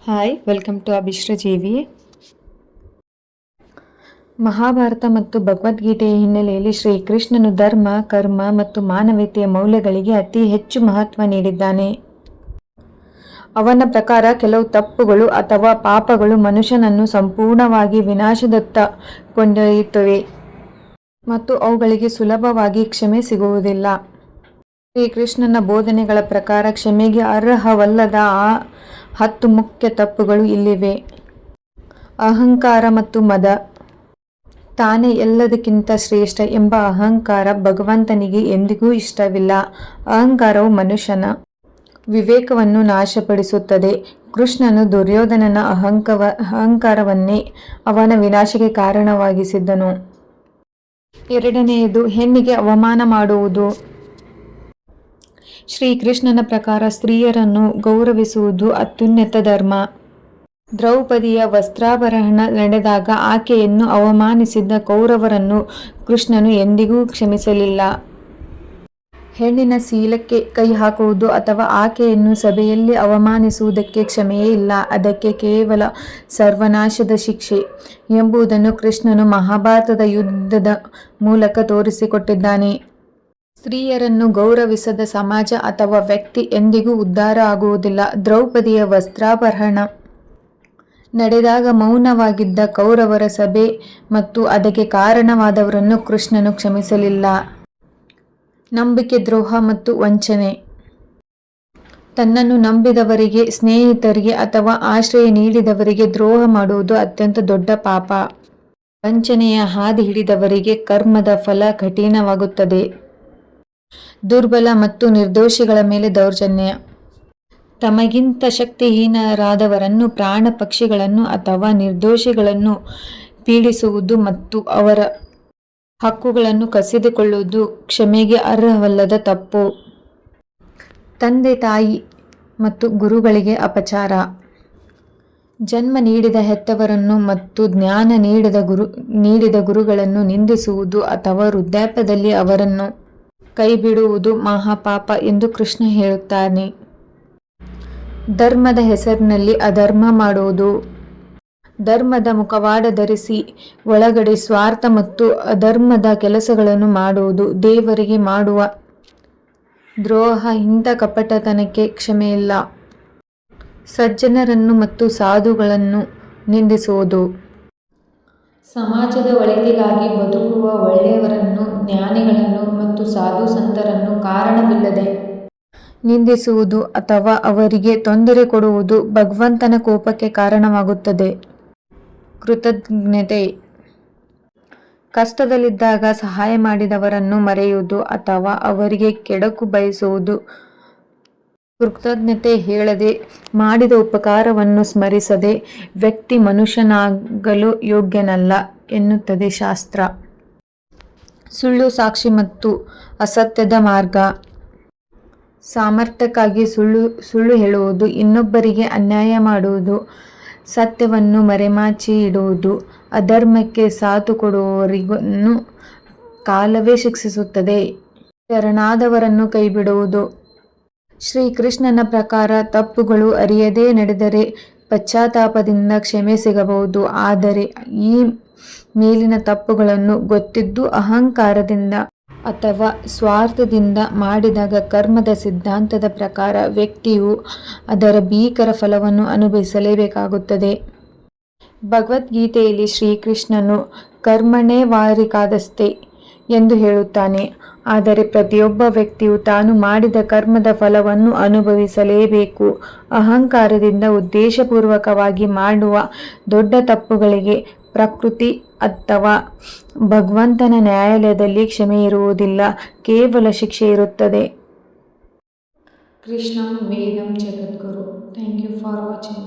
Hi, welcome to ಅಭಿಶ್ರಜೀವಿ. ಮಹಾಭಾರತ ಮತ್ತು ಭಗವದ್ಗೀತೆಯ ಹಿನ್ನೆಲೆಯಲ್ಲಿ ಶ್ರೀಕೃಷ್ಣನು ಧರ್ಮ, ಕರ್ಮ ಮತ್ತು ಮಾನವೀಯತೆಯ ಮೌಲ್ಯಗಳಿಗೆ ಅತಿ ಹೆಚ್ಚು ಮಹತ್ವ ನೀಡಿದ್ದಾನೆ. ಅವನ ಪ್ರಕಾರ ಕೆಲವು ತಪ್ಪುಗಳು ಅಥವಾ ಪಾಪಗಳು ಮನುಷ್ಯನನ್ನು ಸಂಪೂರ್ಣವಾಗಿ ವಿನಾಶದತ್ತ ಕೊಂಡೊಯ್ಯುತ್ತವೆ ಮತ್ತು ಅವುಗಳಿಗೆ ಸುಲಭವಾಗಿ ಕ್ಷಮೆ ಸಿಗುವುದಿಲ್ಲ. ಶ್ರೀಕೃಷ್ಣನ ಬೋಧನೆಗಳ ಪ್ರಕಾರ ಕ್ಷಮೆಗೆ ಅರ್ಹವಲ್ಲದ 10 ಮುಖ್ಯ ತಪ್ಪುಗಳು ಇಲ್ಲಿವೆ. ಅಹಂಕಾರ ಮತ್ತು ಮದ. ತಾನೇ ಎಲ್ಲದಕ್ಕಿಂತ ಶ್ರೇಷ್ಠ ಎಂಬ ಅಹಂಕಾರ ಭಗವಂತನಿಗೆ ಎಂದಿಗೂ ಇಷ್ಟವಿಲ್ಲ. ಅಹಂಕಾರವು ಮನುಷ್ಯನ ವಿವೇಕವನ್ನು ನಾಶಪಡಿಸುತ್ತದೆ. ಕೃಷ್ಣನು ದುರ್ಯೋಧನನ ಅಹಂಕಾರವನ್ನೇ ಅವನ ವಿನಾಶಕ್ಕೆ ಕಾರಣವಾಗಿಸಿದನು. ಎರಡನೆಯದು, ಹೆಣ್ಣಿಗೆ ಅವಮಾನ ಮಾಡುವುದು. ಶ್ರೀಕೃಷ್ಣನ ಪ್ರಕಾರ ಸ್ತ್ರೀಯರನ್ನು ಗೌರವಿಸುವುದು ಅತ್ಯುನ್ನತ ಧರ್ಮ. ದ್ರೌಪದಿಯ ವಸ್ತ್ರಾಪಹರಣ ನಡೆದಾಗ ಆಕೆಯನ್ನು ಅವಮಾನಿಸಿದ ಕೌರವರನ್ನು ಕೃಷ್ಣನು ಎಂದಿಗೂ ಕ್ಷಮಿಸಲಿಲ್ಲ. ಹೆಣ್ಣಿನ ಶೀಲಕ್ಕೆ ಕೈ ಹಾಕುವುದು ಅಥವಾ ಆಕೆಯನ್ನು ಸಭೆಯಲ್ಲಿ ಅವಮಾನಿಸುವುದಕ್ಕೆ ಕ್ಷಮೆಯೇ ಇಲ್ಲ. ಅದಕ್ಕೆ ಕೇವಲ ಸರ್ವನಾಶದ ಶಿಕ್ಷೆ ಎಂಬುದನ್ನು ಕೃಷ್ಣನು ಮಹಾಭಾರತದ ಯುದ್ಧದ ಮೂಲಕ ತೋರಿಸಿಕೊಟ್ಟಿದ್ದಾನೆ. ಸ್ತ್ರೀಯರನ್ನು ಗೌರವಿಸದ ಸಮಾಜ ಅಥವಾ ವ್ಯಕ್ತಿ ಎಂದಿಗೂ ಉದ್ಧಾರ ಆಗುವುದಿಲ್ಲ. ದ್ರೌಪದಿಯ ವಸ್ತ್ರಾಪಹರಣ ನಡೆದಾಗ ಮೌನವಾಗಿದ್ದ ಕೌರವರ ಸಭೆ ಮತ್ತು ಅದಕ್ಕೆ ಕಾರಣವಾದವರನ್ನು ಕೃಷ್ಣನು ಕ್ಷಮಿಸಲಿಲ್ಲ. ನಂಬಿಕೆ ದ್ರೋಹ ಮತ್ತು ವಂಚನೆ. ತನ್ನನ್ನು ನಂಬಿದವರಿಗೆ, ಸ್ನೇಹಿತರಿಗೆ ಅಥವಾ ಆಶ್ರಯ ನೀಡಿದವರಿಗೆ ದ್ರೋಹ ಮಾಡುವುದು ಅತ್ಯಂತ ದೊಡ್ಡ ಪಾಪ. ವಂಚನೆಯ ಹಾದಿ ಹಿಡಿದವರಿಗೆ ಕರ್ಮದ ಫಲ ಕಠಿಣವಾಗುತ್ತದೆ. ದುರ್ಬಲ ಮತ್ತು ನಿರ್ದೋಷಿಗಳ ಮೇಲೆ ದೌರ್ಜನ್ಯ. ತಮಗಿಂತ ಶಕ್ತಿಹೀನರಾದವರನ್ನು, ಪ್ರಾಣ ಪಕ್ಷಿಗಳನ್ನು ಅಥವಾ ನಿರ್ದೋಷಿಗಳನ್ನು ಪೀಡಿಸುವುದು ಮತ್ತು ಅವರ ಹಕ್ಕುಗಳನ್ನು ಕಸಿದುಕೊಳ್ಳುವುದು ಕ್ಷಮೆಗೆ ಅರ್ಹವಲ್ಲದ ತಪ್ಪು. ತಂದೆ ತಾಯಿ ಮತ್ತು ಗುರುಗಳಿಗೆ ಅಪಚಾರ. ಜನ್ಮ ನೀಡಿದ ಹೆತ್ತವರನ್ನು ಮತ್ತು ಜ್ಞಾನ ನೀಡಿದ ಗುರುಗಳನ್ನು ನಿಂದಿಸುವುದು ಅಥವಾ ವೃದ್ಧಾಪ್ಯದಲ್ಲಿ ಅವರನ್ನು ಕೈಬಿಡುವುದು ಮಹಾಪಾಪ ಎಂದು ಕೃಷ್ಣ ಹೇಳುತ್ತಾನೆ. ಧರ್ಮದ ಹೆಸರಿನಲ್ಲಿ ಅಧರ್ಮ ಮಾಡುವುದು. ಧರ್ಮದ ಮುಖವಾಡ ಧರಿಸಿ ಒಳಗಡೆ ಸ್ವಾರ್ಥ ಮತ್ತು ಅಧರ್ಮದ ಕೆಲಸಗಳನ್ನು ಮಾಡುವುದು. ದೇವರಿಗೆ ಮಾಡುವ ದ್ರೋಹ. ಇಂಥ ಕಪಟತನಕ್ಕೆ ಕ್ಷಮೆಯಿಲ್ಲ. ಸಜ್ಜನರನ್ನು ಮತ್ತು ಸಾಧುಗಳನ್ನು ನಿಂದಿಸುವುದು. ಸಮಾಜದ ಒಳಿತಿಗಾಗಿ ಬದುಕುವ ಒಳ್ಳೆಯವರನ್ನು, ಜ್ಞಾನಿಗಳನ್ನು ಮತ್ತು ಸಾಧು ಸಂತರನ್ನು ಕಾರಣವಿಲ್ಲದೆ ನಿಂದಿಸುವುದು ಅಥವಾ ಅವರಿಗೆ ತೊಂದರೆ ಕೊಡುವುದು ಭಗವಂತನ ಕೋಪಕ್ಕೆ ಕಾರಣವಾಗುತ್ತದೆ. ಕೃತಜ್ಞತೆ. ಕಷ್ಟದಲ್ಲಿದ್ದಾಗ ಸಹಾಯ ಮಾಡಿದವರನ್ನು ಮರೆಯುವುದು ಅಥವಾ ಅವರಿಗೆ ಕೆಡುಕು ಬಯಸುವುದು. ಕೃತಜ್ಞತೆ ಹೇಳದೆ ಮಾಡಿದ ಉಪಕಾರವನ್ನು ಸ್ಮರಿಸದೆ ವ್ಯಕ್ತಿ ಮನುಷ್ಯನಾಗಲು ಯೋಗ್ಯನಲ್ಲ ಎನ್ನುತ್ತದೆ ಶಾಸ್ತ್ರ. ಸುಳ್ಳು ಸಾಕ್ಷಿ ಮತ್ತು ಅಸತ್ಯದ ಮಾರ್ಗ. ಸಾಮರ್ಥ್ಯಕ್ಕಾಗಿ ಸುಳ್ಳು ಹೇಳುವುದು, ಇನ್ನೊಬ್ಬರಿಗೆ ಅನ್ಯಾಯ ಮಾಡುವುದು, ಸತ್ಯವನ್ನು ಮರೆಮಾಚಿ ಇಡುವುದು, ಅಧರ್ಮಕ್ಕೆ ಸಾಥು ಕೊಡುವವರನ್ನು ಕಾಲವೇ ಶಿಕ್ಷಿಸುತ್ತದೆ. ಶರಣಾದವರನ್ನು ಕೈಬಿಡುವುದು. ಶ್ರೀಕೃಷ್ಣನ ಪ್ರಕಾರ ತಪ್ಪುಗಳು ಅರಿಯದೇ ನಡೆದರೆ ಪಶ್ಚಾತ್ತಾಪದಿಂದ ಕ್ಷಮೆ ಸಿಗಬಹುದು. ಆದರೆ ಈ ಮೇಲಿನ ತಪ್ಪುಗಳನ್ನು ಗೊತ್ತಿದ್ದು ಅಹಂಕಾರದಿಂದ ಅಥವಾ ಸ್ವಾರ್ಥದಿಂದ ಮಾಡಿದಾಗ ಕರ್ಮದ ಸಿದ್ಧಾಂತದ ಪ್ರಕಾರ ವ್ಯಕ್ತಿಯು ಅದರ ಭೀಕರ ಫಲವನ್ನು ಅನುಭವಿಸಲೇಬೇಕಾಗುತ್ತದೆ. ಭಗವದ್ಗೀತೆಯಲ್ಲಿ ಶ್ರೀಕೃಷ್ಣನು ಕರ್ಮಣ್ಯೇವಾಧಿಕಾರಸ್ತೆ ಎಂದು ಹೇಳುತ್ತಾನೆ. ಆದರೆ ಪ್ರತಿಯೊಬ್ಬ ವ್ಯಕ್ತಿಯು ತಾನು ಮಾಡಿದ ಕರ್ಮದ ಫಲವನ್ನು ಅನುಭವಿಸಲೇಬೇಕು. ಅಹಂಕಾರದಿಂದ ಉದ್ದೇಶಪೂರ್ವಕವಾಗಿ ಮಾಡುವ ದೊಡ್ಡ ತಪ್ಪುಗಳಿಗೆ ಪ್ರಕೃತಿ ಅಥವಾ ಭಗವಂತನ ನ್ಯಾಯಾಲಯದಲ್ಲಿ ಕ್ಷಮೆ ಇರುವುದಿಲ್ಲ, ಕೇವಲ ಶಿಕ್ಷೆ ಇರುತ್ತದೆ. ಕೃಷ್ಣಂ ವೇದಂ ಜಗದ್ಗುರು. Thank you for watching.